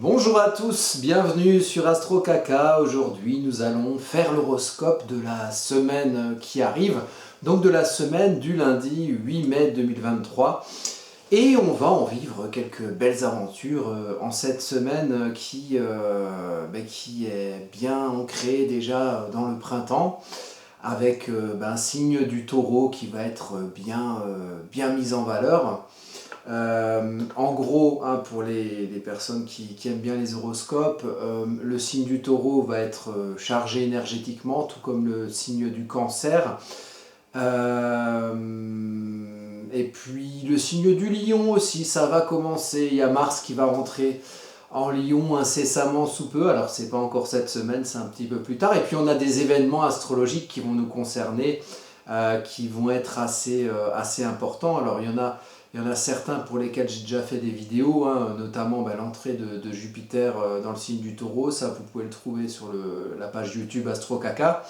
Bonjour à tous, bienvenue sur Astro Kaka. Aujourd'hui nous allons faire l'horoscope de la semaine qui arrive, donc de la semaine du lundi 8 mai 2023. Et on va en vivre quelques belles aventures en cette semaine qui est bien ancrée déjà dans le printemps, avec un signe du taureau qui va être bien mis en valeur. En gros, pour les personnes qui aiment bien les horoscopes, le signe du taureau va être chargé énergétiquement, tout comme le signe du cancer. Et puis le signe du lion aussi, ça va commencer. Il y a Mars qui va rentrer en lion incessamment sous peu. Alors c'est pas encore cette semaine, c'est un petit peu plus tard. Et puis on a des événements astrologiques qui vont nous concerner, qui vont être assez importants. Alors il y en a certains pour lesquels j'ai déjà fait des vidéos, notamment l'entrée de Jupiter dans le signe du taureau. Ça, vous pouvez le trouver sur la page YouTube Astro Kaka.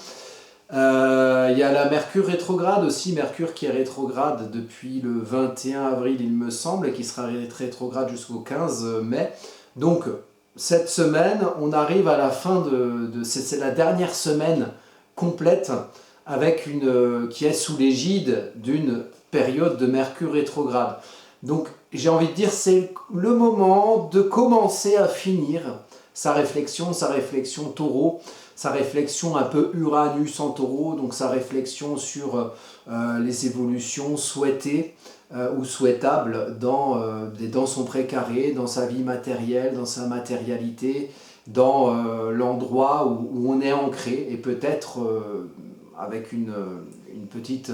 Il y a la Mercure rétrograde aussi, Mercure qui est rétrograde depuis le 21 avril il me semble, et qui sera rétrograde jusqu'au 15 mai. Donc cette semaine, on arrive à la fin c'est la dernière semaine complète avec qui est sous l'égide d'une période de Mercure rétrograde. Donc j'ai envie de dire, c'est le moment de commencer à finir sa réflexion taureau, sa réflexion un peu Uranus en taureau, donc sa réflexion sur les évolutions souhaitées ou souhaitables dans son précaré, dans sa vie matérielle, dans sa matérialité, dans l'endroit où on est ancré, et peut-être avec une petite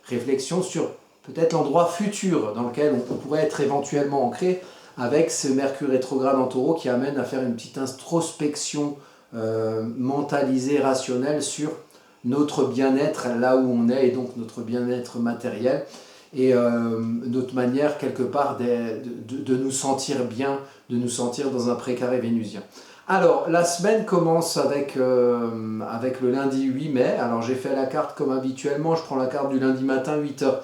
réflexion sur peut-être l'endroit futur dans lequel on pourrait être éventuellement ancré, avec ce Mercure rétrograde en taureau qui amène à faire une petite introspection mentalisée, rationnelle sur notre bien-être là où on est, et donc notre bien-être matériel, et notre manière quelque part de nous sentir bien, de nous sentir dans un précaré vénusien. Alors, la semaine commence avec le lundi 8 mai. Alors, j'ai fait la carte comme habituellement. Je prends la carte du lundi matin, 8h.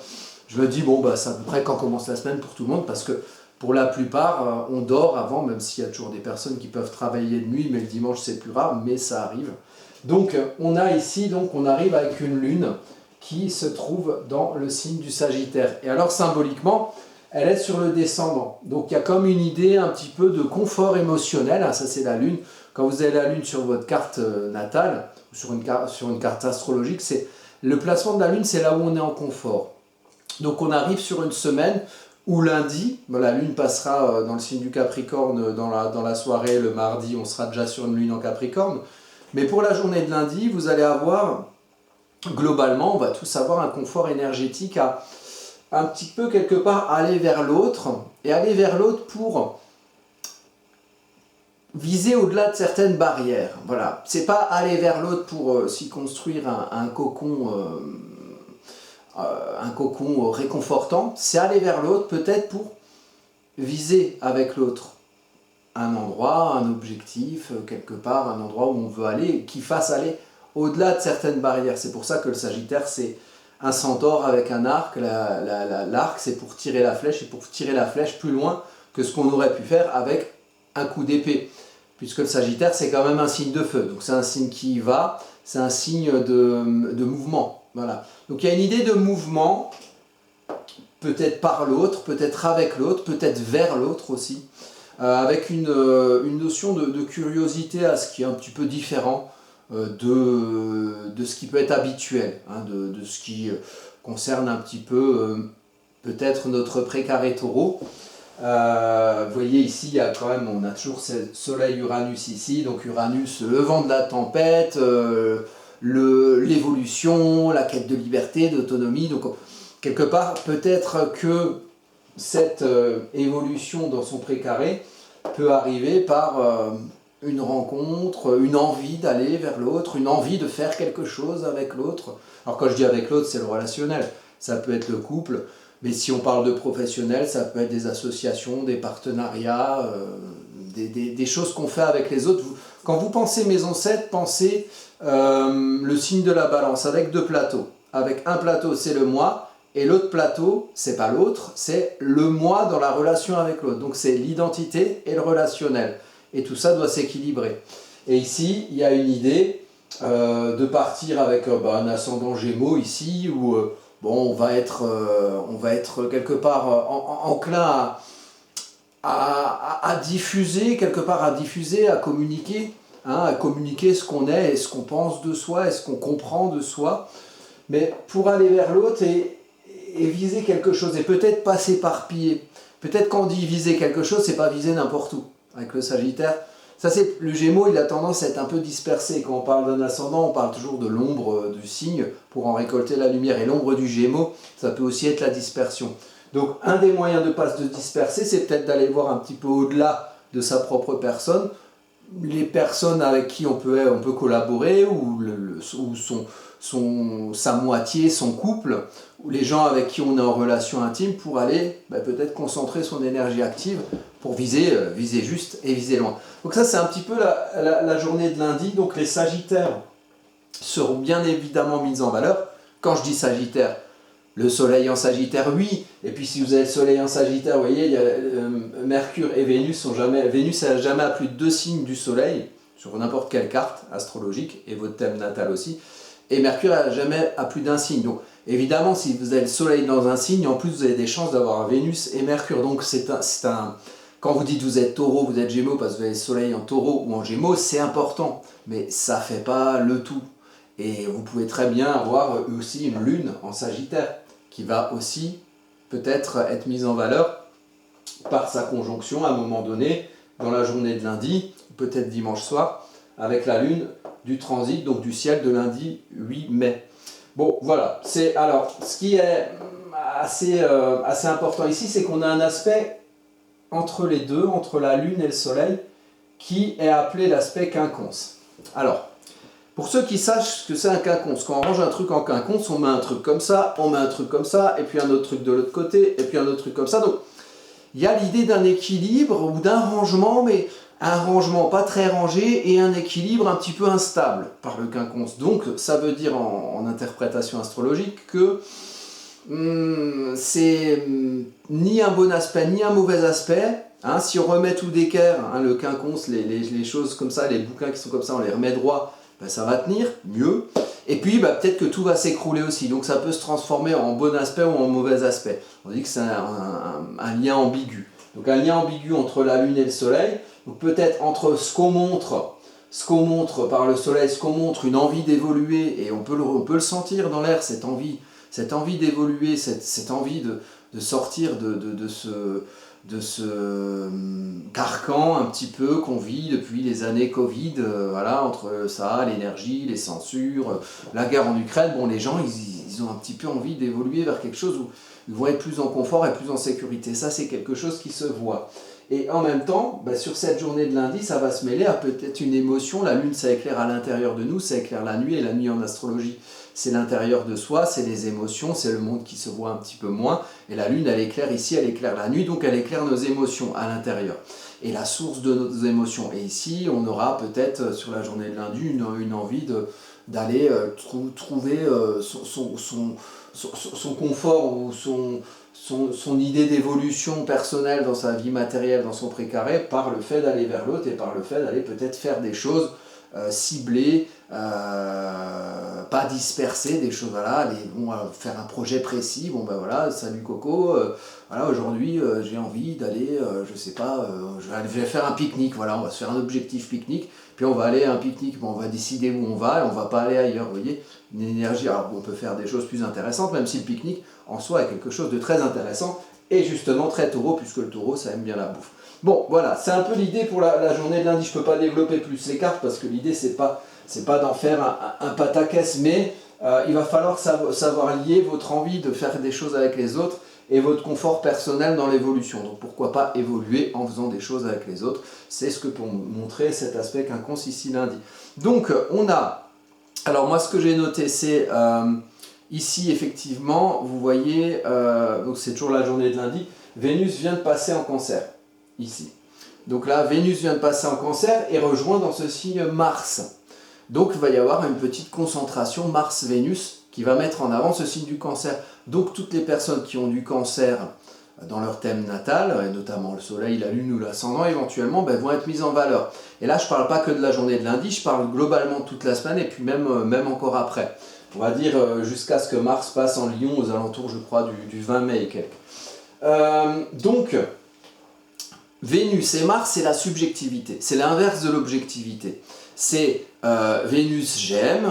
Je me dis, c'est à peu près quand commence la semaine pour tout le monde, parce que pour la plupart, on dort avant, même s'il y a toujours des personnes qui peuvent travailler de nuit, mais le dimanche, c'est plus rare, mais ça arrive. Donc, on arrive avec une lune qui se trouve dans le signe du Sagittaire. Et alors, symboliquement, elle est sur le descendant. Donc il y a comme une idée un petit peu de confort émotionnel. Ça, c'est la lune. Quand vous avez la lune sur votre carte natale, sur une carte astrologique, c'est le placement de la lune, c'est là où on est en confort. Donc on arrive sur une semaine où lundi, la lune passera dans le signe du Capricorne dans la soirée. Le mardi, on sera déjà sur une lune en Capricorne. Mais pour la journée de lundi, vous allez avoir, globalement, on va tous avoir un confort énergétique à un petit peu quelque part aller vers l'autre, et aller vers l'autre pour viser au-delà de certaines barrières. Voilà, c'est pas aller vers l'autre pour s'y construire un cocon réconfortant, c'est aller vers l'autre peut-être pour viser avec l'autre un endroit, un objectif, quelque part, un endroit où on veut aller, qui fasse aller au-delà de certaines barrières. C'est pour ça que le Sagittaire, c'est un centaure avec un arc. L'arc, c'est pour tirer la flèche, et pour tirer la flèche plus loin que ce qu'on aurait pu faire avec un coup d'épée. Puisque le Sagittaire, c'est quand même un signe de feu. Donc c'est un signe qui y va, c'est un signe de mouvement. Voilà. Donc il y a une idée de mouvement, peut-être par l'autre, peut-être avec l'autre, peut-être vers l'autre aussi, avec une notion de curiosité à ce qui est un petit peu différent de ce qui peut être habituel, de ce qui concerne un petit peu peut-être notre précaré taureau. Vous voyez ici, on a toujours ce soleil Uranus ici, donc Uranus, le vent de la tempête, l'évolution, la quête de liberté, d'autonomie. Donc quelque part, peut-être que cette évolution dans son précaré peut arriver par une rencontre, une envie d'aller vers l'autre, une envie de faire quelque chose avec l'autre. Alors quand je dis avec l'autre, c'est le relationnel. Ça peut être le couple, mais si on parle de professionnel, ça peut être des associations, des partenariats, des choses qu'on fait avec les autres. Quand vous pensez maison 7, pensez le signe de la balance avec deux plateaux. Avec un plateau, c'est le moi, et l'autre plateau, c'est pas l'autre, c'est le moi dans la relation avec l'autre. Donc c'est l'identité et le relationnel. et tout ça doit s'équilibrer. Et ici, il y a une idée de partir avec un ascendant Gémeaux ici, où bon, on va être quelque part enclin à diffuser, quelque part à diffuser, à communiquer ce qu'on est et ce qu'on pense de soi et ce qu'on comprend de soi, mais pour aller vers l'autre et viser quelque chose, et peut-être pas s'éparpiller. Peut-être quand on dit viser quelque chose, c'est pas viser n'importe où. Avec le Sagittaire, ça c'est le Gémeaux, il a tendance à être un peu dispersé. Quand on parle d'un ascendant, on parle toujours de l'ombre du signe pour en récolter la lumière. Et l'ombre du Gémeaux, ça peut aussi être la dispersion. Donc un des moyens de ne pas se disperser, c'est peut-être d'aller voir un petit peu au-delà de sa propre personne, les personnes avec qui on peut collaborer, ou sa moitié, son couple, ou les gens avec qui on est en relation intime, pour aller peut-être concentrer son énergie active pour viser juste et viser loin. Donc ça c'est un petit peu la journée de lundi. Donc les Sagittaires seront bien évidemment mis en valeur. Quand je dis Sagittaire, le soleil en Sagittaire, oui. Et puis si vous avez le soleil en Sagittaire, vous voyez, il y a, Mercure et Vénus Vénus n'a jamais à plus de 2 signes du soleil, sur n'importe quelle carte astrologique, et votre thème natal aussi. Et Mercure n'a jamais à plus d'un signe. Donc évidemment, si vous avez le soleil dans un signe, en plus vous avez des chances d'avoir Vénus et Mercure. Donc quand vous dites vous êtes taureau, vous êtes gémeaux, parce que vous avez le soleil en taureau ou en gémeaux, c'est important. Mais ça ne fait pas le tout. Et vous pouvez très bien avoir aussi une lune en Sagittaire, qui va aussi peut-être être mise en valeur par sa conjonction à un moment donné, dans la journée de lundi, peut-être dimanche soir, avec la lune du transit, donc du ciel de lundi 8 mai. Bon, voilà. Alors, ce qui est assez important ici, c'est qu'on a un aspect entre les deux, entre la lune et le soleil, qui est appelé l'aspect quinconce. Alors, pour ceux qui sachent ce que c'est un quinconce, quand on range un truc en quinconce, on met un truc comme ça, on met un truc comme ça, et puis un autre truc de l'autre côté, et puis un autre truc comme ça. Donc, il y a l'idée d'un équilibre ou d'un rangement, mais un rangement pas très rangé et un équilibre un petit peu instable par le quinconce. Donc, ça veut dire en interprétation astrologique que c'est ni un bon aspect, ni un mauvais aspect. Hein, si on remet tout d'équerre, le quinconce, les choses comme ça, les bouquins qui sont comme ça, on les remet droit, ça va tenir mieux. Et puis peut-être que tout va s'écrouler aussi. Donc ça peut se transformer en bon aspect ou en mauvais aspect. On dit que c'est un lien ambigu. Donc un lien ambigu entre la lune et le soleil. Donc peut-être entre ce qu'on montre par le soleil, ce qu'on montre, une envie d'évoluer, et on peut le sentir dans l'air, cette envie d'évoluer, cette envie de sortir de ce carcan un petit peu qu'on vit depuis les années Covid, entre ça, l'énergie, les censures, la guerre en Ukraine. Bon, les gens, ils ont un petit peu envie d'évoluer vers quelque chose où ils vont être plus en confort et plus en sécurité. Ça, c'est quelque chose qui se voit. Et en même temps, sur cette journée de lundi, ça va se mêler à peut-être une émotion. La lune, ça éclaire à l'intérieur de nous, ça éclaire la nuit, et la nuit en astrologie, c'est l'intérieur de soi, c'est les émotions, c'est le monde qui se voit un petit peu moins. Et la lune, elle éclaire ici, elle éclaire la nuit, donc elle éclaire nos émotions à l'intérieur. Et la source de nos émotions. Et ici, on aura peut-être sur la journée de lundi une envie d'aller trouver son confort ou son idée d'évolution personnelle dans sa vie matérielle, dans son précaré, par le fait d'aller vers l'autre et par le fait d'aller peut-être faire des choses ciblées, pas dispersées, des choses, faire un projet précis. Bon salut Coco, aujourd'hui j'ai envie d'aller, je vais faire un pique-nique, on va se faire un objectif pique-nique, puis on va aller à un pique-nique, on va décider où on va, et on va pas aller ailleurs, vous voyez, une énergie. Alors on peut faire des choses plus intéressantes, même si le pique-nique en soi est quelque chose de très intéressant, et justement très taureau, puisque le taureau ça aime bien la bouffe. Bon, voilà, c'est un peu l'idée pour la journée de lundi. Je ne peux pas développer plus les cartes, parce que l'idée c'est pas d'en faire un pataquès, mais il va falloir savoir lier votre envie de faire des choses avec les autres et votre confort personnel dans l'évolution. Donc pourquoi pas évoluer en faisant des choses avec les autres. C'est ce que pour montrer cet aspect quinconce ici lundi. Donc on a, alors moi ce que j'ai noté c'est ici effectivement, vous voyez, donc c'est toujours la journée de lundi, Vénus vient de passer en Cancer, ici. Donc là, Vénus vient de passer en Cancer et rejoint dans ce signe Mars. Donc il va y avoir une petite concentration Mars-Vénus qui va mettre en avant ce signe du Cancer. Donc toutes les personnes qui ont du Cancer dans leur thème natal, et notamment le soleil, la lune ou l'ascendant éventuellement, vont être mises en valeur. Et là, je ne parle pas que de la journée de lundi, je parle globalement toute la semaine et puis même encore après. On va dire jusqu'à ce que Mars passe en Lion aux alentours, je crois, du 20 mai et quelques. Donc, Vénus et Mars, c'est la subjectivité, c'est l'inverse de l'objectivité. C'est Vénus, j'aime,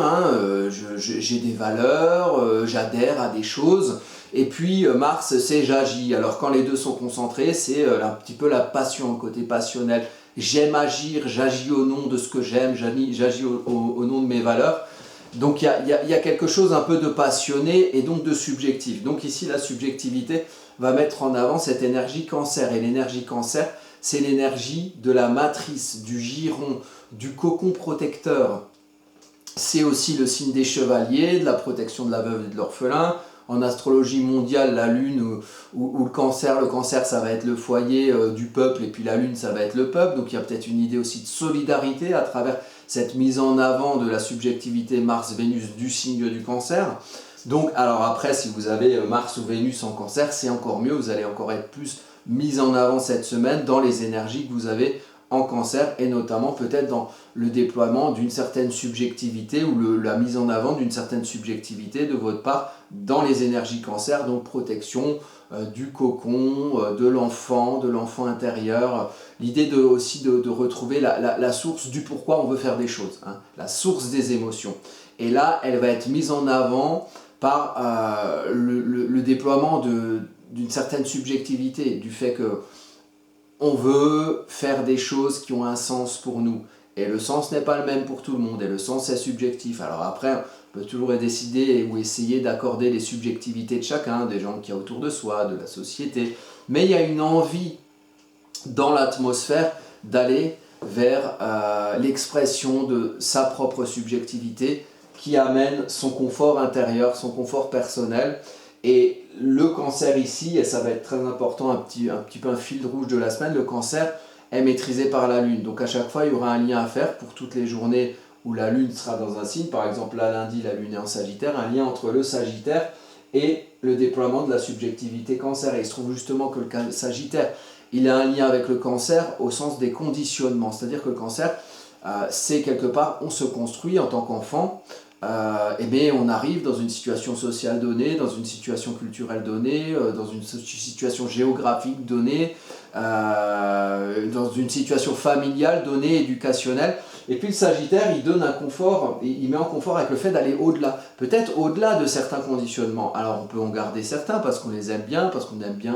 j'ai des valeurs, j'adhère à des choses. Et puis Mars, c'est j'agis. Alors quand les deux sont concentrés, c'est un petit peu la passion, le côté passionnel. J'aime agir, j'agis au nom de ce que j'aime, j'agis au nom de mes valeurs. Donc il y a quelque chose un peu de passionné et donc de subjectif. Donc ici, la subjectivité va mettre en avant cette énergie cancer. Et l'énergie cancer, c'est l'énergie de la matrice, du giron, du cocon protecteur. C'est aussi le signe des chevaliers, de la protection de la veuve et de l'orphelin. En astrologie mondiale, la lune ou le cancer ça va être le foyer du peuple et puis la lune ça va être le peuple. Donc il y a peut-être une idée aussi de solidarité à travers cette mise en avant de la subjectivité Mars-Vénus du signe du cancer. Donc alors après, si vous avez Mars ou Vénus en cancer, c'est encore mieux, vous allez encore être plus mis en avant cette semaine dans les énergies que vous avez en cancer et notamment peut-être dans le déploiement d'une certaine subjectivité ou la mise en avant d'une certaine subjectivité de votre part dans les énergies cancer, donc protection du cocon, de l'enfant intérieur, l'idée aussi de retrouver la source du pourquoi on veut faire des choses, la source des émotions. Et là, elle va être mise en avant par le déploiement d'une certaine subjectivité, du fait que on veut faire des choses qui ont un sens pour nous. Et le sens n'est pas le même pour tout le monde, et le sens est subjectif. Alors après, on peut toujours décider ou essayer d'accorder les subjectivités de chacun, des gens qu'il y a autour de soi, de la société. Mais il y a une envie dans l'atmosphère d'aller vers l'expression de sa propre subjectivité qui amène son confort intérieur, son confort personnel. Et le cancer ici, et ça va être très important, un petit peu un fil rouge de la semaine, le cancer est maîtrisé par la lune. Donc à chaque fois, il y aura un lien à faire pour toutes les journées où la lune sera dans un signe. Par exemple, là, lundi, la lune est en Sagittaire, un lien entre le Sagittaire et le déploiement de la subjectivité cancer. Et il se trouve justement que le Sagittaire, il a un lien avec le cancer au sens des conditionnements. C'est-à-dire que le cancer, c'est quelque part, on se construit en tant qu'enfant. On arrive dans une situation sociale donnée, dans une situation culturelle donnée, dans une situation géographique donnée, dans une situation familiale donnée, éducationnelle. Et puis le Sagittaire, il donne un confort, il met en confort avec le fait d'aller au-delà, peut-être au-delà de certains conditionnements. Alors on peut en garder certains parce qu'on les aime bien, parce qu'on aime bien,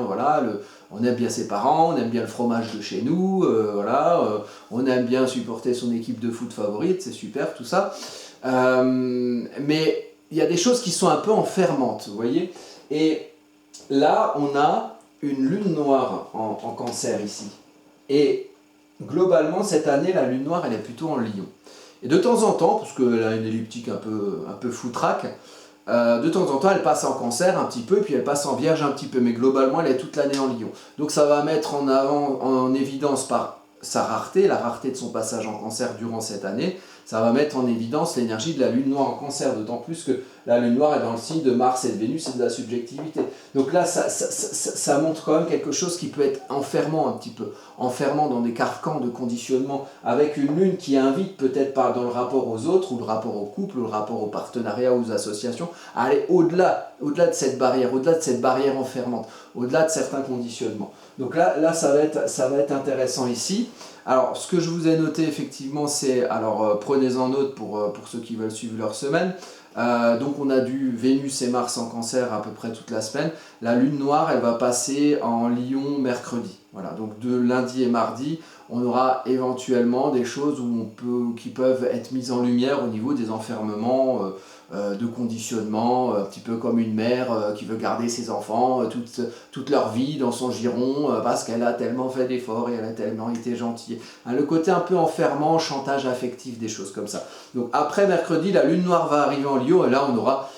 on aime bien ses parents, on aime bien le fromage de chez nous, on aime bien supporter son équipe de foot favorite, c'est super tout ça. Mais il y a des choses qui sont un peu enfermantes, vous voyez. Et là, on a une lune noire en cancer ici. Et globalement, cette année, la lune noire, elle est plutôt en lion. Et de temps en temps, parce qu'elle a une elliptique un peu foutraque, de temps en temps, elle passe en cancer un petit peu, puis elle passe en vierge un petit peu. Mais globalement, elle est toute l'année en lion. Donc ça va mettre en évidence par sa rareté, la rareté de son passage en cancer durant cette année, ça va mettre en évidence l'énergie de la lune noire en cancer, d'autant plus que la lune noire est dans le signe de Mars et de Vénus et de la subjectivité. Donc là, ça montre quand même quelque chose qui peut être enfermant un petit peu, enfermant dans des carcans de conditionnement, avec une lune qui invite peut-être dans le rapport aux autres, ou le rapport au couple, ou le rapport aux partenariats, aux associations, à aller au-delà de cette barrière enfermante, au-delà de certains conditionnements. Donc là ça va être intéressant ici. Alors, ce que je vous ai noté, effectivement, c'est... Alors, prenez-en note pour ceux qui veulent suivre leur semaine. Donc, on a du Vénus et Mars en cancer à peu près toute la semaine. La lune noire, elle va passer en Lion mercredi. Voilà, donc de lundi et mardi, on aura éventuellement des choses qui peuvent être mises en lumière au niveau des enfermements de conditionnement, un petit peu comme une mère qui veut garder ses enfants toute leur vie dans son giron parce qu'elle a tellement fait d'efforts et elle a tellement été gentille. Le côté un peu enfermant, chantage affectif, des choses comme ça. Donc après mercredi, la lune noire va arriver en Lion et là on aura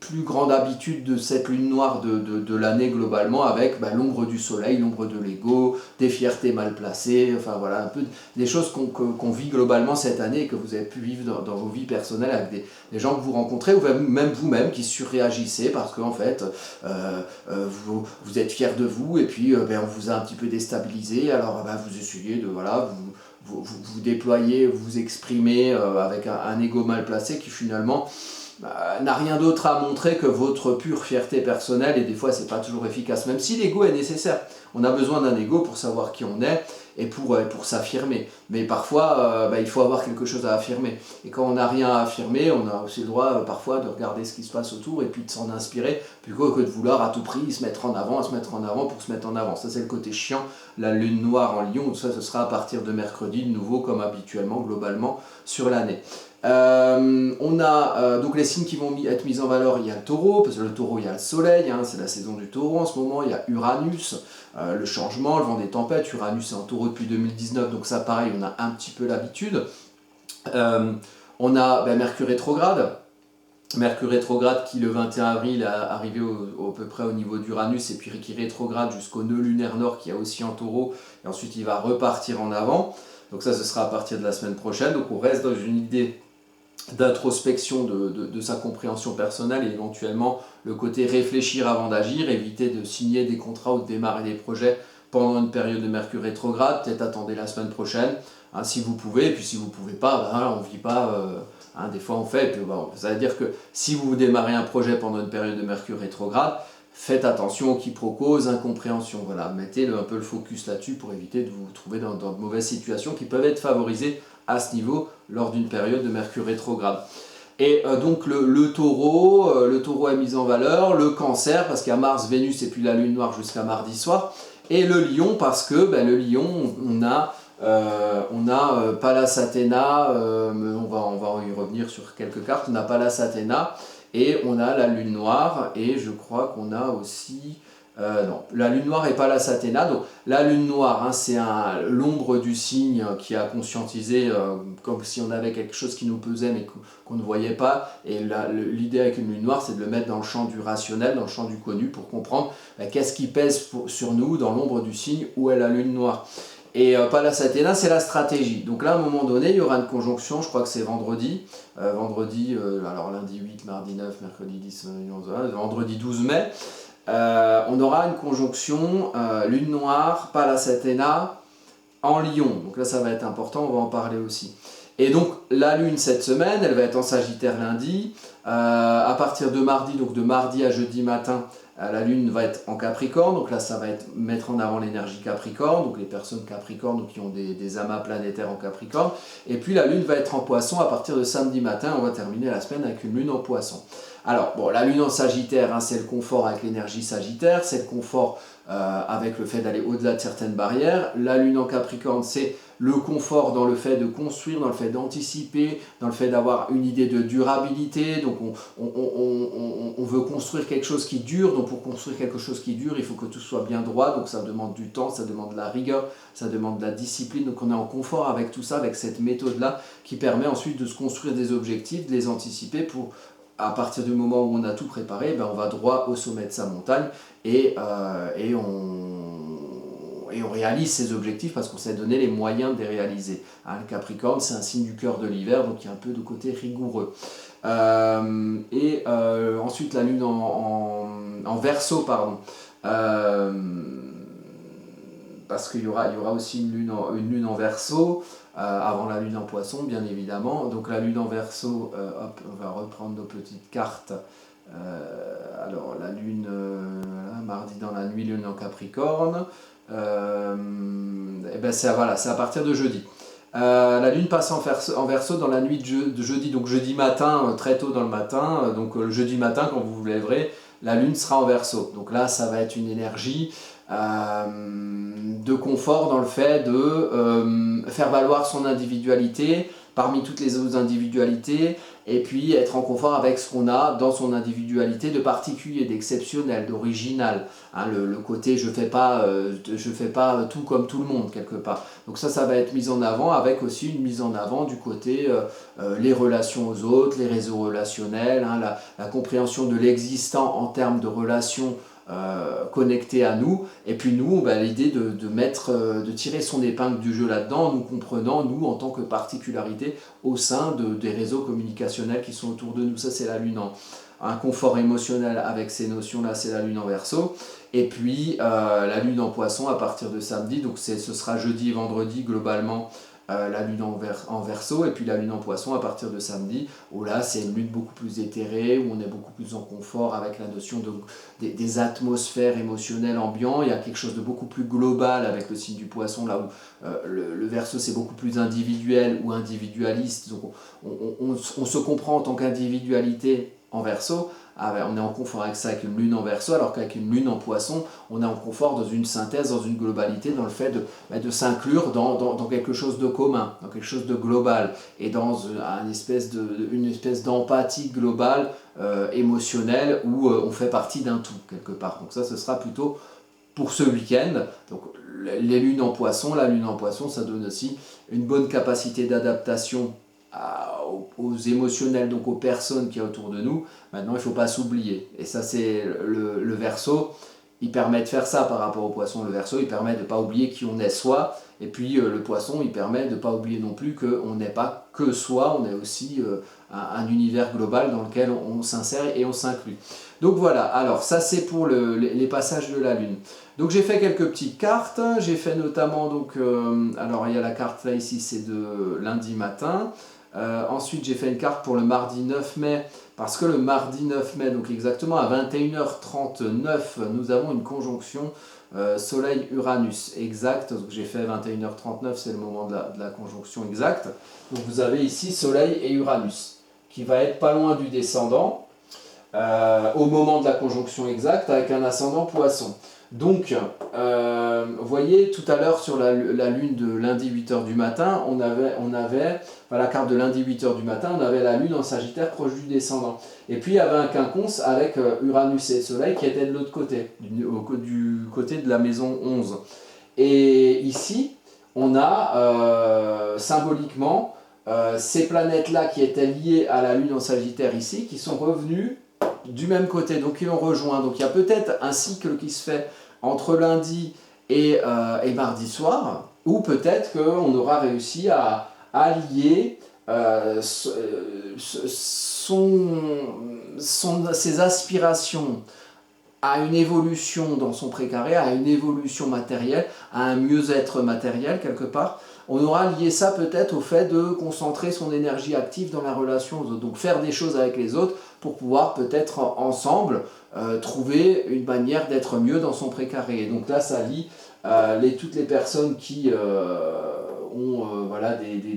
plus grande habitude de cette lune noire de l'année globalement, avec l'ombre du soleil, l'ombre de l'ego, des fiertés mal placées, enfin voilà, un peu des choses qu'on vit globalement cette année et que vous avez pu vivre dans vos vies personnelles avec des gens que vous rencontrez ou même vous-même qui surréagissez parce qu'en fait vous êtes fier de vous et puis on vous a un petit peu déstabilisé, alors vous essayez de vous déployer, vous exprimer avec un ego mal placé qui finalement n'a rien d'autre à montrer que votre pure fierté personnelle, et des fois c'est pas toujours efficace, même si l'ego est nécessaire. On a besoin d'un ego pour savoir qui on est et pour s'affirmer, mais parfois il faut avoir quelque chose à affirmer, et quand on n'a rien à affirmer, on a aussi le droit parfois de regarder ce qui se passe autour et puis de s'en inspirer, plutôt que de vouloir à tout prix se mettre en avant pour se mettre en avant. Ça c'est le côté chiant, la lune noire en Lion, ça ce sera à partir de mercredi, de nouveau comme habituellement globalement sur l'année. On a donc les signes qui vont être mis en valeur. Il y a le taureau, parce que le taureau il y a le soleil, c'est la saison du taureau en ce moment. Il y a Uranus, le changement, le vent des tempêtes. Uranus est en taureau depuis 2019, donc ça pareil, on a un petit peu l'habitude. On a Mercure rétrograde. Mercure rétrograde qui le 21 avril est arrivé à peu près au niveau d'Uranus et puis qui rétrograde jusqu'au nœud lunaire nord qui est aussi en taureau, et ensuite il va repartir en avant. Donc ça ce sera à partir de la semaine prochaine. Donc on reste dans une idée d'introspection de sa compréhension personnelle et éventuellement le côté réfléchir avant d'agir, éviter de signer des contrats ou de démarrer des projets pendant une période de Mercure rétrograde. Peut-être attendez la semaine prochaine si vous pouvez, et puis si vous ne pouvez pas, on ne vit pas, des fois on fait, ça veut dire que si vous démarrez un projet pendant une période de Mercure rétrograde, faites attention aux quiproquos, aux incompréhensions, mettez un peu le focus là-dessus pour éviter de vous trouver dans de mauvaises situations qui peuvent être favorisées à ce niveau lors d'une période de Mercure rétrograde. Et donc le taureau est mis en valeur, le cancer parce qu'il y a Mars, Vénus et puis la lune noire jusqu'à mardi soir, et le lion parce que le lion on a Pallas Athéna, on va y revenir sur quelques cartes, on a Pallas Athéna et on a la lune noire, et je crois qu'on a aussi la lune noire et Pallas Athéna. Donc la lune noire, c'est l'ombre du signe qui a conscientisé comme si on avait quelque chose qui nous pesait mais qu'on ne voyait pas, et l'idée avec une lune noire c'est de le mettre dans le champ du rationnel, dans le champ du connu, pour comprendre qu'est-ce qui pèse sur nous dans l'ombre du signe où est la lune noire. Et Pallas Athéna, c'est la stratégie. Donc là, à un moment donné, il y aura une conjonction, je crois que c'est vendredi. Alors lundi 8, mardi 9, mercredi 10, 11, vendredi 12 mai. On aura une conjonction lune noire, Pallas Athéna en Lion. Donc là, ça va être important, on va en parler aussi. Et donc, la lune cette semaine, elle va être en Sagittaire lundi. À partir de mardi, donc de mardi à jeudi matin, la lune va être en Capricorne, donc là ça va mettre en avant l'énergie Capricorne, donc les personnes Capricorne donc qui ont des amas planétaires en Capricorne. Et puis la lune va être en Poisson à partir de samedi matin, on va terminer la semaine avec une lune en Poisson. Alors la lune en Sagittaire, c'est le confort avec l'énergie Sagittaire, c'est le confort avec le fait d'aller au-delà de certaines barrières. La lune en Capricorne, c'est le confort dans le fait de construire, dans le fait d'anticiper, dans le fait d'avoir une idée de durabilité. Donc on veut construire quelque chose qui dure, donc pour construire quelque chose qui dure, il faut que tout soit bien droit, donc ça demande du temps, ça demande de la rigueur, ça demande de la discipline, donc on est en confort avec tout ça, avec cette méthode-là qui permet ensuite de se construire des objectifs, de les anticiper pour... À partir du moment où on a tout préparé, on va droit au sommet de sa montagne et on réalise ses objectifs parce qu'on s'est donné les moyens de les réaliser. Le Capricorne, c'est un signe du cœur de l'hiver, donc il y a un peu de côté rigoureux. Ensuite, la lune en Verseau, parce qu'il y aura aussi une lune en Verseau, avant la lune en Poisson, bien évidemment. Donc la lune en Verseau, on va reprendre nos petites cartes. Alors la lune, mardi dans la nuit, lune en Capricorne. C'est à partir de jeudi. La lune passe en Verseau dans la nuit de jeudi, donc jeudi matin, très tôt dans le matin. Donc le jeudi matin, quand vous vous lèverez, la lune sera en Verseau. Donc là, ça va être une énergie de confort dans le fait de faire valoir son individualité, parmi toutes les autres individualités, et puis être en confort avec ce qu'on a dans son individualité de particulier, d'exceptionnel, d'original. Hein, le côté je fais pas tout comme tout le monde quelque part. Donc ça va être mis en avant avec aussi une mise en avant du côté les relations aux autres, les réseaux relationnels, hein, la compréhension de l'existant en termes de relations connecté à nous, et puis nous, l'idée de tirer son épingle du jeu là-dedans, nous comprenant, nous, en tant que particularité, au sein des réseaux communicationnels qui sont autour de nous. Ça, c'est la lune un confort émotionnel avec ces notions-là, c'est la lune en Verseau. Et puis, la lune en Poisson à partir de samedi, donc ce sera jeudi et vendredi globalement, la lune en Verseau, et puis la lune en Poisson à partir de samedi, où là c'est une lune beaucoup plus éthérée, où on est beaucoup plus en confort avec la notion des atmosphères émotionnelles ambiantes. Il y a quelque chose de beaucoup plus global avec le signe du Poisson, là où le Verseau c'est beaucoup plus individuel ou individualiste, donc on se comprend en tant qu'individualité en Verseau. On est en confort avec ça, avec une lune en Verseau, alors qu'avec une lune en Poisson, on est en confort dans une synthèse, dans une globalité, dans le fait de s'inclure dans quelque chose de commun, dans quelque chose de global, et dans une espèce d'empathie globale, émotionnelle, où on fait partie d'un tout, quelque part. Donc ça, ce sera plutôt pour ce week-end. Donc les lunes en Poisson, la lune en Poisson, ça donne aussi une bonne capacité d'adaptation aux émotionnels, donc aux personnes qui y a autour de nous. Maintenant, il ne faut pas s'oublier. Et ça, c'est le Verseau. Il permet de faire ça par rapport au Poisson. Le Verseau, il permet de ne pas oublier qui on est soi. Et puis le Poisson, il permet de ne pas oublier non plus qu'on n'est pas que soi. On est aussi un univers global dans lequel on s'insère et on s'inclut. Donc voilà, alors ça c'est pour les passages de la Lune. Donc j'ai fait quelques petites cartes. J'ai fait notamment, alors il y a la carte là ici, c'est de lundi matin. Ensuite, j'ai fait une carte pour le mardi 9 mai, parce que le mardi 9 mai, donc exactement à 21h39, nous avons une conjonction Soleil-Uranus exact. Donc j'ai fait 21h39, c'est le moment de la conjonction exacte. Donc vous avez ici Soleil et Uranus, qui va être pas loin du descendant, au moment de la conjonction exacte, avec un ascendant Poisson. Donc, vous voyez, tout à l'heure sur la lune de lundi 8h du matin, on avait la carte de lundi 8h du matin, on avait la lune en Sagittaire proche du descendant. Et puis il y avait un quinconce avec Uranus et Soleil qui était de l'autre côté, du côté de la maison 11. Et ici, on a symboliquement ces planètes-là qui étaient liées à la lune en Sagittaire ici, qui sont revenues du même côté, donc ils l'ont rejoint. Donc il y a peut-être un cycle qui se fait entre lundi et mardi soir, ou peut-être qu'on aura réussi à lier ses aspirations à une évolution dans son précaré, à une évolution matérielle, à un mieux-être matériel quelque part. On aura lié ça peut-être au fait de concentrer son énergie active dans la relation aux autres. Donc faire des choses avec les autres pour pouvoir peut-être ensemble trouver une manière d'être mieux dans son précaré. Et donc là, ça lie toutes les personnes qui ont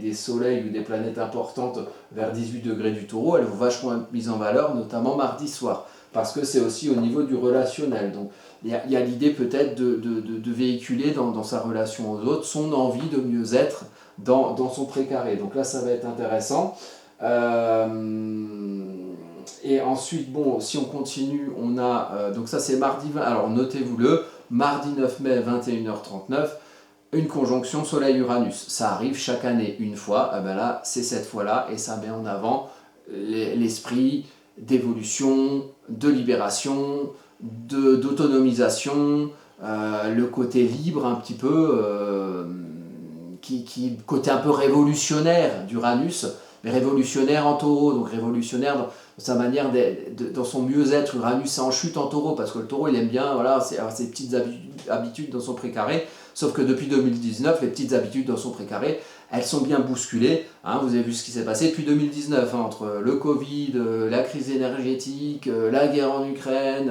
des soleils ou des planètes importantes vers 18 degrés du Taureau. Elles vont vachement être mises en valeur, notamment mardi soir, parce que c'est aussi au niveau du relationnel. Donc il y a l'idée peut-être de véhiculer dans sa relation aux autres son envie de mieux être dans son précaré. Donc là, ça va être intéressant. Et ensuite, si on continue, on a, donc ça c'est mardi 20, alors notez-vous-le, mardi 9 mai, 21h39, une conjonction Soleil-Uranus. Ça arrive chaque année une fois, là c'est cette fois-là, et ça met en avant l'esprit d'évolution, de libération, d'autonomisation, le côté libre un petit peu, côté un peu révolutionnaire d'Uranus, mais révolutionnaire en Taureau, donc révolutionnaire dans sa manière dans son mieux-être. Uranus est en chute en Taureau, parce que le Taureau il aime bien avoir ses petites habitudes dans son précaré, sauf que depuis 2019, les petites habitudes dans son précaré, elles sont bien bousculées. Vous avez vu ce qui s'est passé depuis 2019, entre le Covid, la crise énergétique, la guerre en Ukraine,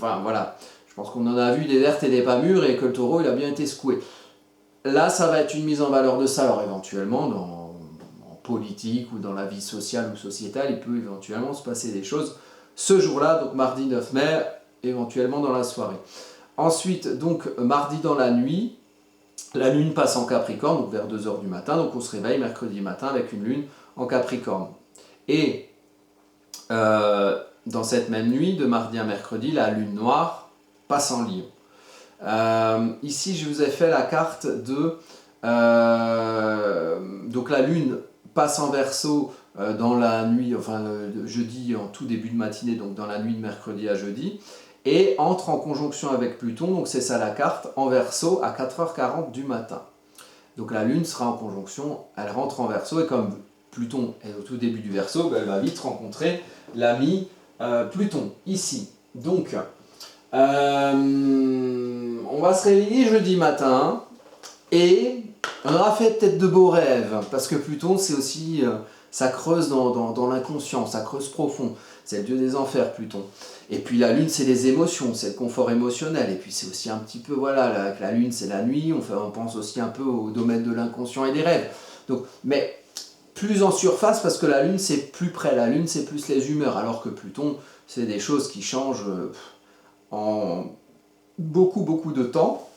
voilà. Je pense qu'on en a vu des vertes et des pas mûres, et que le Taureau il a bien été secoué. Là, ça va être une mise en valeur de ça, alors éventuellement, en politique ou dans la vie sociale ou sociétale, il peut éventuellement se passer des choses ce jour-là, donc mardi 9 mai, éventuellement dans la soirée. Ensuite, donc mardi dans la nuit, La lune passe en Capricorne, donc vers 2 heures du matin, donc on se réveille mercredi matin avec une lune en Capricorne. Et dans cette même nuit, de mardi à mercredi, la lune noire passe en Lion. Ici, je vous ai fait la carte de... donc la lune passe en Verseau dans la nuit, enfin jeudi en tout début de matinée, donc dans la nuit de mercredi à jeudi, et entre en conjonction avec Pluton, donc c'est ça la carte, en Verseau à 4h40 du matin. Donc la lune sera en conjonction, elle rentre en Verseau, et comme Pluton est au tout début du Verseau, ben elle va vite rencontrer l'ami Pluton, ici. Donc, on va se réveiller jeudi matin, et on aura fait peut-être de beaux rêves, parce que Pluton, c'est aussi, ça creuse dans l'inconscient, ça creuse profond. C'est le dieu des enfers, Pluton. Et puis la lune, c'est les émotions, c'est le confort émotionnel. Et puis c'est aussi un petit peu, voilà, la lune, c'est la nuit, on pense aussi un peu au domaine de l'inconscient et des rêves. Donc, mais plus en surface, parce que la lune, c'est plus près. La lune, c'est plus les humeurs, alors que Pluton, c'est des choses qui changent en beaucoup de temps.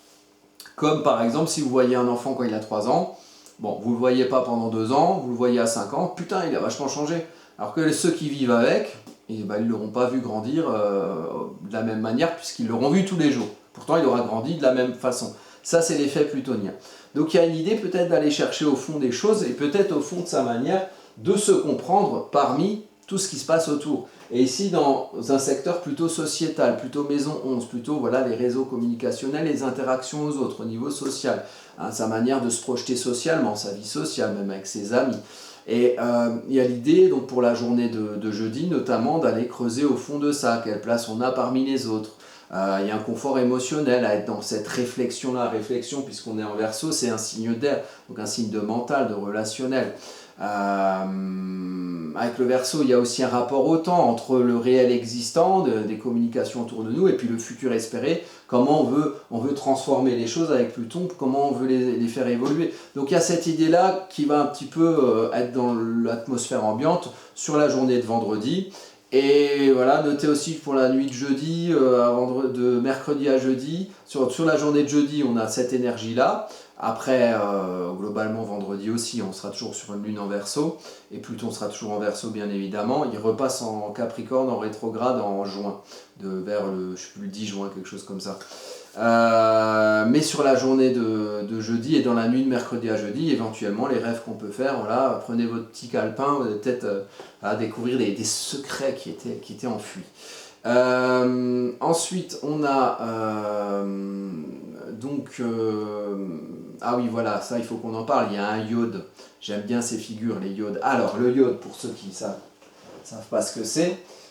Comme par exemple, si vous voyez un enfant quand il a 3 ans, bon, vous ne le voyez pas pendant 2 ans, vous le voyez à 5 ans, putain, il a vachement changé. Alors que ceux qui vivent avec, et ben, ils ne l'auront pas vu grandir de la même manière, puisqu'ils l'auront vu tous les jours. Pourtant, il aura grandi de la même façon. Ça, c'est l'effet plutonien. Donc, il y a une idée peut-être d'aller chercher au fond des choses, et peut-être au fond de sa manière de se comprendre parmi tout ce qui se passe autour. Et ici, dans un secteur plutôt sociétal, plutôt maison 11, plutôt voilà, les réseaux communicationnels, les interactions aux autres, au niveau social, hein, sa manière de se projeter socialement, sa vie sociale, même avec ses amis. Et il y a l'idée, donc pour la journée de jeudi, notamment d'aller creuser au fond de ça, quelle place on a parmi les autres. Il y a un confort émotionnel à être dans cette réflexion-là. Réflexion, puisqu'on est en Verseau, c'est un signe d'air, donc un signe de mental, de relationnel. Avec le Verseau, il y a aussi un rapport au temps entre le réel existant, des communications autour de nous, et puis le futur espéré, comment on veut transformer les choses avec Pluton, comment on veut les faire évoluer. Donc il y a cette idée-là qui va un petit peu être dans l'atmosphère ambiante sur la journée de vendredi. Et voilà, notez aussi pour la nuit de jeudi, de mercredi à jeudi, sur la journée de jeudi, on a cette énergie-là. Après, globalement, vendredi aussi, on sera toujours sur une lune en Verseau, et Pluton sera toujours en Verseau, bien évidemment. Il repasse en Capricorne, en rétrograde, en juin, vers le 10 juin, quelque chose comme ça. Mais sur la journée de jeudi et dans la nuit de mercredi à jeudi, éventuellement, les rêves qu'on peut faire, voilà, prenez votre petit calepin, vous allez peut-être à découvrir des secrets qui étaient enfuis. Ensuite, on a ah oui, voilà, ça il faut qu'on en parle. Il y a un iode. J'aime bien ces figures, les iodes. Alors, le iode, pour ceux qui ne savent pas ce que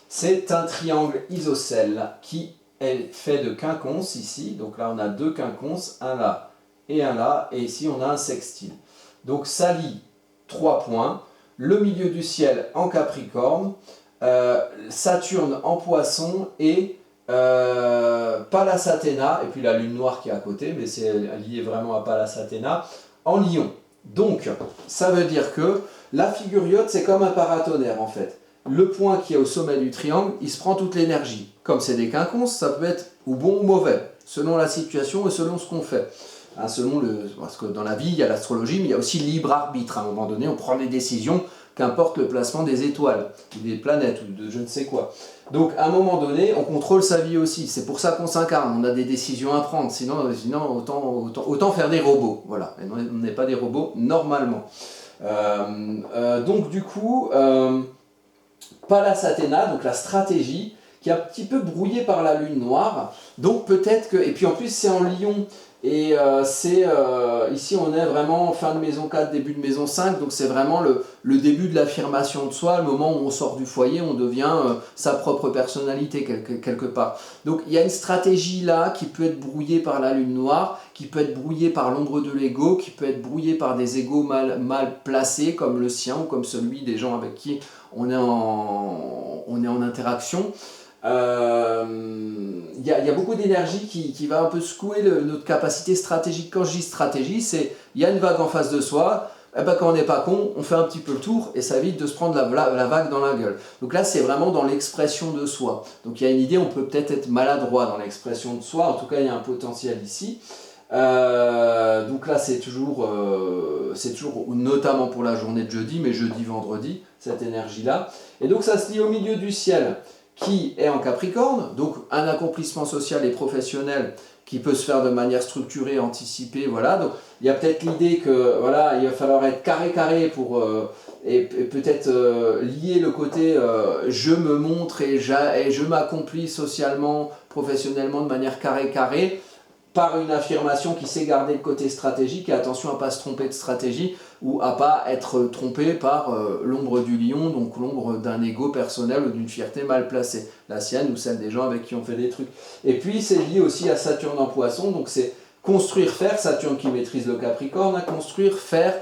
c'est un triangle isocèle qui est fait de quinconces ici. Donc là, on a 2 quinconces, un là et un là. Et ici, on a un sextile. Donc, ça lie 3 points. Le milieu du ciel en Capricorne, Saturne en Poisson et Pallas Athéna, et puis la lune noire qui est à côté, mais c'est lié vraiment à Pallas Athéna, en Lion. Donc, ça veut dire que la figure iode, c'est comme un paratonnerre en fait. Le point qui est au sommet du triangle, il se prend toute l'énergie. Comme c'est des quinconces, ça peut être ou bon ou mauvais, selon la situation et selon ce qu'on fait. Hein, parce que dans la vie, il y a l'astrologie, mais il y a aussi le libre arbitre. À un moment donné, on prend des décisions, qu'importe le placement des étoiles, ou des planètes, ou de je ne sais quoi. Donc, à un moment donné, on contrôle sa vie aussi. C'est pour ça qu'on s'incarne, on a des décisions à prendre. Sinon autant faire des robots. Voilà, et on n'est pas des robots normalement. Donc, du coup, Pallas Athéna, donc la stratégie, qui est un petit peu brouillée par la lune noire. Donc, peut-être que... Et puis, en plus, c'est en Lion. Et ici on est vraiment fin de maison 4, début de maison 5, donc c'est vraiment le début de l'affirmation de soi, le moment où on sort du foyer, on devient sa propre personnalité quelque part. Donc il y a une stratégie là qui peut être brouillée par la lune noire, qui peut être brouillée par l'ombre de l'ego, qui peut être brouillée par des égos mal placés comme le sien ou comme celui des gens avec qui on est en interaction. Il y a beaucoup d'énergie qui va un peu secouer notre capacité stratégique. Quand je dis stratégie, c'est il y a une vague en face de soi, et ben quand on n'est pas con, on fait un petit peu le tour et ça évite de se prendre la vague dans la gueule. Donc là, c'est vraiment dans l'expression de soi. Donc il y a une idée, on peut peut-être être maladroit dans l'expression de soi, en tout cas il y a un potentiel ici. Donc là, c'est toujours notamment pour la journée de jeudi, mais jeudi, vendredi, cette énergie-là. Et donc ça se lie au milieu du ciel qui est en Capricorne, donc un accomplissement social et professionnel qui peut se faire de manière structurée, anticipée, voilà. Donc il y a peut-être l'idée que voilà, il va falloir être carré pour et peut-être lier le côté je me montre et je m'accomplis socialement, professionnellement de manière carré par une affirmation qui sait garder le côté stratégique et attention à ne pas se tromper de stratégie ou à ne pas être trompé par l'ombre du lion, donc l'ombre d'un ego personnel ou d'une fierté mal placée, la sienne ou celle des gens avec qui on fait des trucs. Et puis c'est lié aussi à Saturne en Poisson, donc c'est construire, faire, Saturne qui maîtrise le Capricorne, à construire, faire,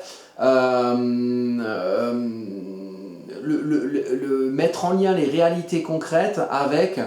mettre en lien les réalités concrètes avec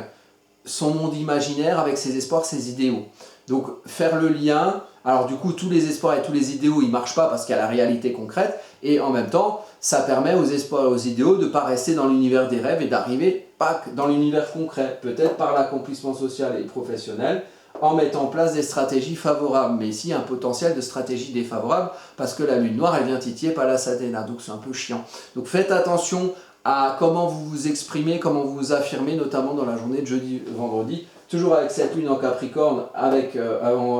son monde imaginaire, avec ses espoirs, ses idéaux. Donc faire le lien, alors du coup tous les espoirs et tous les idéaux ils ne marchent pas parce qu'il y a la réalité concrète et en même temps ça permet aux espoirs et aux idéaux de ne pas rester dans l'univers des rêves et d'arriver pas dans l'univers concret, peut-être par l'accomplissement social et professionnel en mettant en place des stratégies favorables, mais ici un potentiel de stratégie défavorable parce que la lune noire elle vient titiller Pallas Athéna, donc c'est un peu chiant. Donc faites attention à comment vous vous exprimez, comment vous vous affirmez, notamment dans la journée de jeudi, vendredi, toujours avec cette lune en Capricorne, avec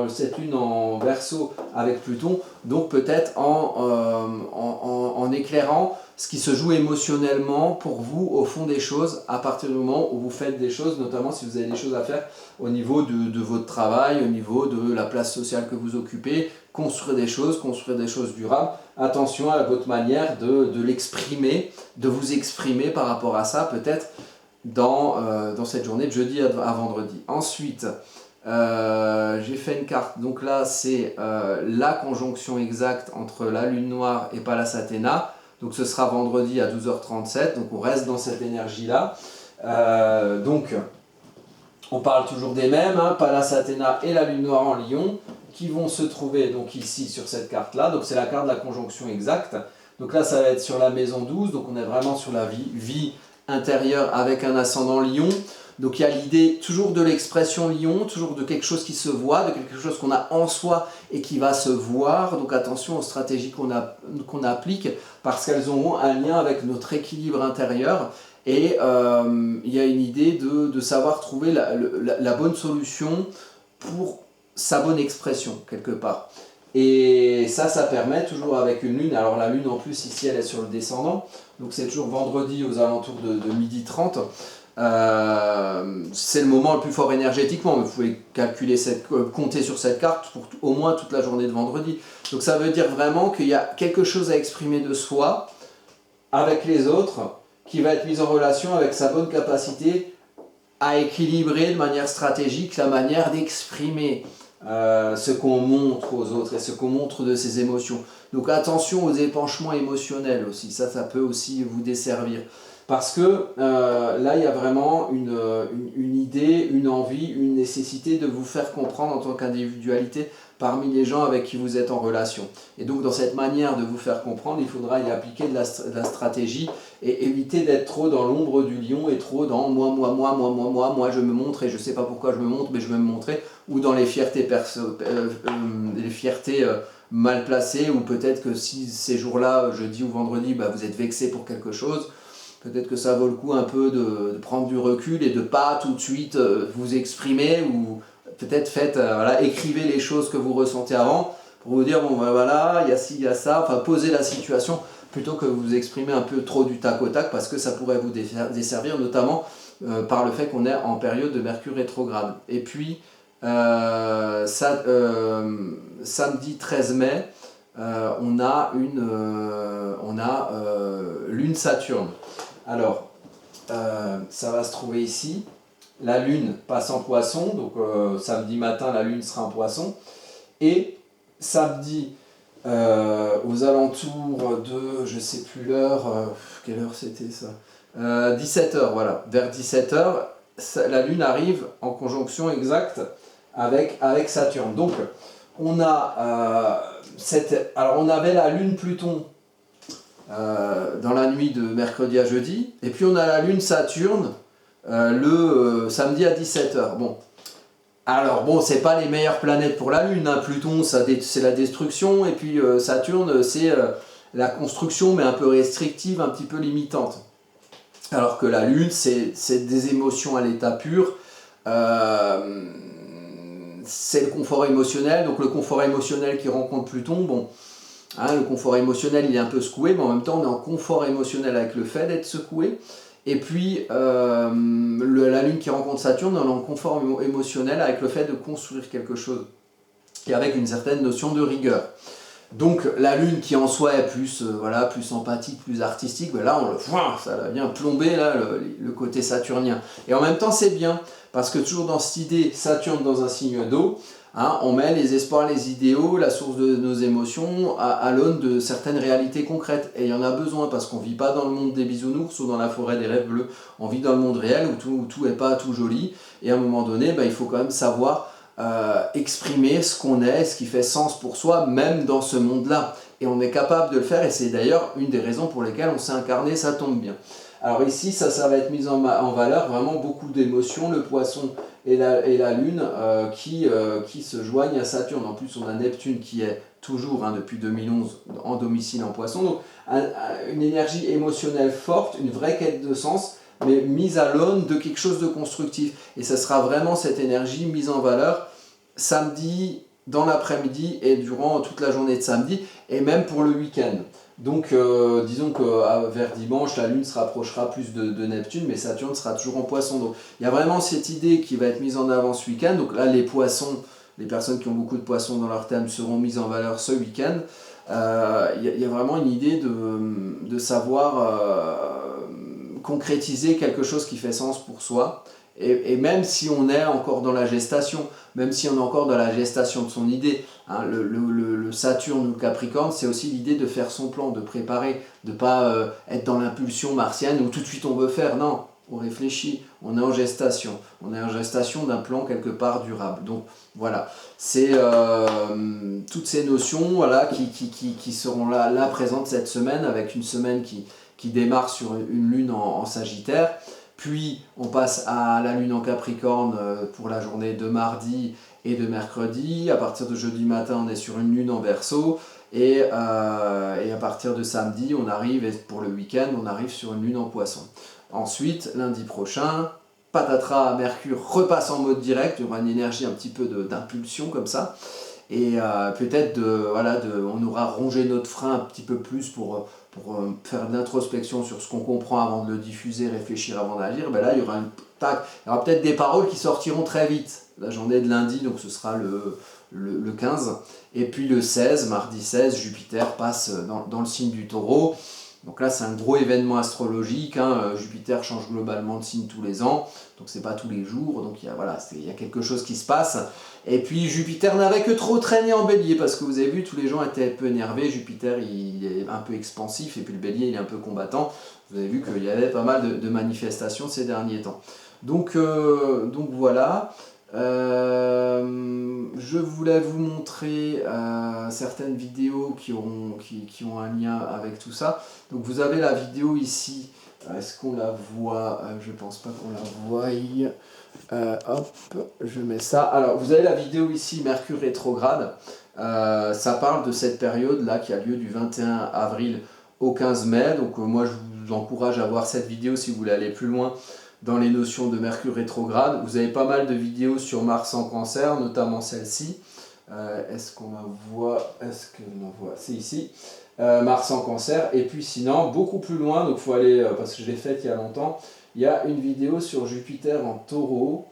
cette lune en Verseau avec Pluton, donc peut-être en éclairant ce qui se joue émotionnellement pour vous au fond des choses, à partir du moment où vous faites des choses, notamment si vous avez des choses à faire au niveau de votre travail, au niveau de la place sociale que vous occupez, construire des choses durables. Attention à votre manière de l'exprimer, de vous exprimer par rapport à ça, peut-être dans cette journée de jeudi à vendredi. Ensuite, j'ai fait une carte, donc là c'est la conjonction exacte entre la lune noire et Pallas Athéna, donc ce sera vendredi à 12h37, donc on reste dans cette énergie-là. Donc on parle toujours des mêmes, hein, Pallas Athéna et la lune noire en Lion, qui vont se trouver donc ici sur cette carte-là, donc c'est la carte de la conjonction exacte. Donc là ça va être sur la maison 12, donc on est vraiment sur la vie intérieure avec un ascendant Lion. Donc il y a l'idée toujours de l'expression Lion, toujours de quelque chose qui se voit, de quelque chose qu'on a en soi et qui va se voir. Donc attention aux stratégies qu'on applique parce qu'elles auront un lien avec notre équilibre intérieur. Et il y a une idée de savoir trouver la bonne solution pour sa bonne expression quelque part. Et ça permet toujours avec une lune, alors la lune en plus ici elle est sur le descendant, donc c'est toujours vendredi aux alentours de 12h30. C'est le moment le plus fort énergétiquement, mais vous pouvez compter sur cette carte pour au moins toute la journée de vendredi. Donc ça veut dire vraiment qu'il y a quelque chose à exprimer de soi avec les autres qui va être mis en relation avec sa bonne capacité à équilibrer de manière stratégique la manière d'exprimer ce qu'on montre aux autres et ce qu'on montre de ses émotions. Donc attention aux épanchements émotionnels aussi, ça peut aussi vous desservir. Parce que là, il y a vraiment une idée, une envie, une nécessité de vous faire comprendre en tant qu'individualité parmi les gens avec qui vous êtes en relation. Et donc dans cette manière de vous faire comprendre, il faudra y appliquer de la stratégie et éviter d'être trop dans l'ombre du lion et trop dans moi je me montre et je ne sais pas pourquoi je me montre, mais je veux me montrer, ou dans les fiertés, mal placées, ou peut-être que si ces jours-là, jeudi ou vendredi, vous êtes vexé pour quelque chose, peut-être que ça vaut le coup un peu de prendre du recul et de ne pas tout de suite vous exprimer, ou peut-être écrivez les choses que vous ressentez avant pour vous dire, bon voilà, il y a ci, il y a ça, enfin poser la situation plutôt que vous exprimer un peu trop du tac au tac parce que ça pourrait vous desservir, notamment par le fait qu'on est en période de Mercure rétrograde. Et puis, samedi 13 mai, on a Lune Saturne. Alors, ça va se trouver ici. La Lune passe en Poisson, donc samedi matin, la Lune sera en Poisson. Et samedi, aux alentours de, je ne sais plus l'heure, quelle heure c'était ça 17h, voilà. Vers 17h, la Lune arrive en conjonction exacte avec Saturne. Donc, on a alors on avait la Lune Pluton dans la nuit de mercredi à jeudi, et puis on a la Lune Saturne le samedi à 17h. Bon, Alors bon, c'est pas les meilleures planètes pour la Lune, hein. Pluton, c'est la destruction, et puis Saturne, c'est la construction, mais un peu restrictive, un petit peu limitante. Alors que la Lune, c'est des émotions à l'état pur, euh, c'est le confort émotionnel, donc le confort émotionnel qui rencontre Pluton, bon, hein, le confort émotionnel il est un peu secoué, mais en même temps on est en confort émotionnel avec le fait d'être secoué. Et puis la Lune qui rencontre Saturne, on est en confort émotionnel avec le fait de construire quelque chose, et avec une certaine notion de rigueur. Donc la Lune qui en soi est plus, voilà, plus empathique, plus artistique, ben là ça vient plomber là, le côté saturnien. Et en même temps c'est bien, parce que toujours dans cette idée, Saturne dans un signe d'eau, hein, on met les espoirs, les idéaux, la source de nos émotions à l'aune de certaines réalités concrètes. Et il y en a besoin, parce qu'on ne vit pas dans le monde des bisounours ou dans la forêt des rêves bleus, on vit dans le monde réel où tout n'est pas tout joli. Et à un moment donné, ben, il faut quand même savoir exprimer ce qu'on est, ce qui fait sens pour soi, même dans ce monde-là. Et on est capable de le faire, et c'est d'ailleurs une des raisons pour lesquelles on s'est incarné, ça tombe bien. Alors ici, ça va être mis en valeur, vraiment beaucoup d'émotions, le poisson et la lune qui se joignent à Saturne. En plus, on a Neptune qui est toujours, hein, depuis 2011, en domicile en poisson. Donc une énergie émotionnelle forte, une vraie quête de sens, mais mise à l'aune de quelque chose de constructif. Et ça sera vraiment cette énergie mise en valeur samedi, dans l'après-midi et durant toute la journée de samedi, et même pour le week-end. Donc disons que vers dimanche, la Lune se rapprochera plus de Neptune, mais Saturne sera toujours en poisson. Donc il y a vraiment cette idée qui va être mise en avant ce week-end. Donc là, les poissons, les personnes qui ont beaucoup de poissons dans leur thème seront mises en valeur ce week-end. Y a vraiment une idée de savoir concrétiser quelque chose qui fait sens pour soi. Et même si on est encore dans la gestation, même si on est encore dans la gestation de son idée, hein, le Saturne ou le Capricorne, c'est aussi l'idée de faire son plan, de préparer, de ne pas être dans l'impulsion martienne où tout de suite on veut faire. Non, on réfléchit, on est en gestation. On est en gestation d'un plan quelque part durable. Donc voilà, c'est toutes ces notions, voilà, qui seront là présentes cette semaine, avec une semaine qui démarre sur une lune en Sagittaire. Puis on passe à la lune en Capricorne pour la journée de mardi et de mercredi. À partir de jeudi matin, on est sur une lune en Verseau. Et à partir de samedi, on arrive, et pour le week-end, on arrive sur une lune en Poisson. Ensuite, lundi prochain, patatras, Mercure repasse en mode direct. Il y aura une énergie un petit peu d'impulsion comme ça. Et peut-être on aura rongé notre frein un petit peu plus pour faire de l'introspection sur ce qu'on comprend avant de le diffuser, réfléchir avant d'agir. Ben là, il y aura peut-être des paroles qui sortiront très vite. La journée de lundi, donc ce sera le 15. Et puis le 16, mardi 16, Jupiter passe dans le signe du Taureau. Donc là, c'est un gros événement astrologique, hein. Jupiter change globalement de signe tous les ans, donc c'est pas tous les jours, donc il y a quelque chose qui se passe. Et puis Jupiter n'avait que trop traîné en bélier, parce que vous avez vu, tous les gens étaient un peu énervés, Jupiter il est un peu expansif, et puis le bélier il est un peu combattant. Vous avez vu qu'il y avait pas mal de manifestations ces derniers temps. Donc voilà. Je voulais vous montrer certaines vidéos qui ont un lien avec tout ça. Donc vous avez la vidéo ici. Est-ce qu'on la voit? Je pense pas qu'on la voie. Hop, je mets ça. Alors vous avez la vidéo ici, Mercure rétrograde. Ça parle de cette période là qui a lieu du 21 avril au 15 mai. Donc moi je vous encourage à voir cette vidéo si vous voulez aller plus loin dans les notions de Mercure rétrograde. Vous avez pas mal de vidéos sur Mars en Cancer, notamment celle-ci. Est-ce qu'on la voit? Est-ce que l'on voit? C'est ici. Mars en Cancer. Et puis sinon, beaucoup plus loin, donc il faut aller, parce que je l'ai faite il y a longtemps, il y a une vidéo sur Jupiter en Taureau.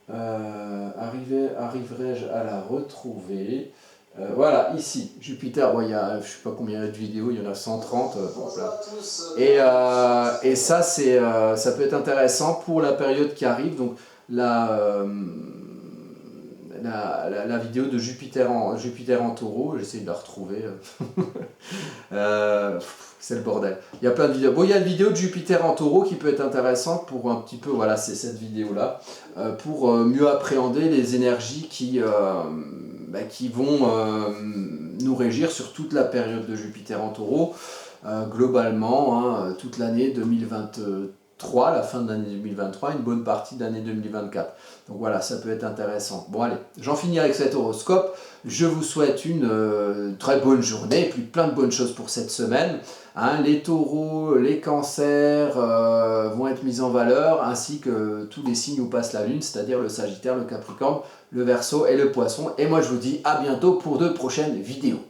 Arriverai-je à la retrouver? Voilà, ici, Jupiter, bon, il y a, je ne sais pas combien il y a de vidéos, il y en a 130. Voilà. Et ça, ça peut être intéressant pour la période qui arrive. Donc, la vidéo de Jupiter en Taureau, j'essaie de la retrouver. C'est le bordel. Il y a plein de vidéos. Bon, il y a une vidéo de Jupiter en Taureau qui peut être intéressante pour un petit peu, voilà, c'est cette vidéo-là, pour mieux appréhender les énergies qui vont nous régir sur toute la période de Jupiter en Taureau, globalement, hein, toute l'année 2023 2023, la fin de l'année 2023, une bonne partie de l'année 2024. Donc voilà, ça peut être intéressant. Bon allez, j'en finis avec cet horoscope. Je vous souhaite une très bonne journée et puis plein de bonnes choses pour cette semaine. Hein, les taureaux, les cancers vont être mis en valeur, ainsi que tous les signes où passe la lune, c'est-à-dire le Sagittaire, le Capricorne, le Verseau et le Poisson. Et moi je vous dis à bientôt pour de prochaines vidéos.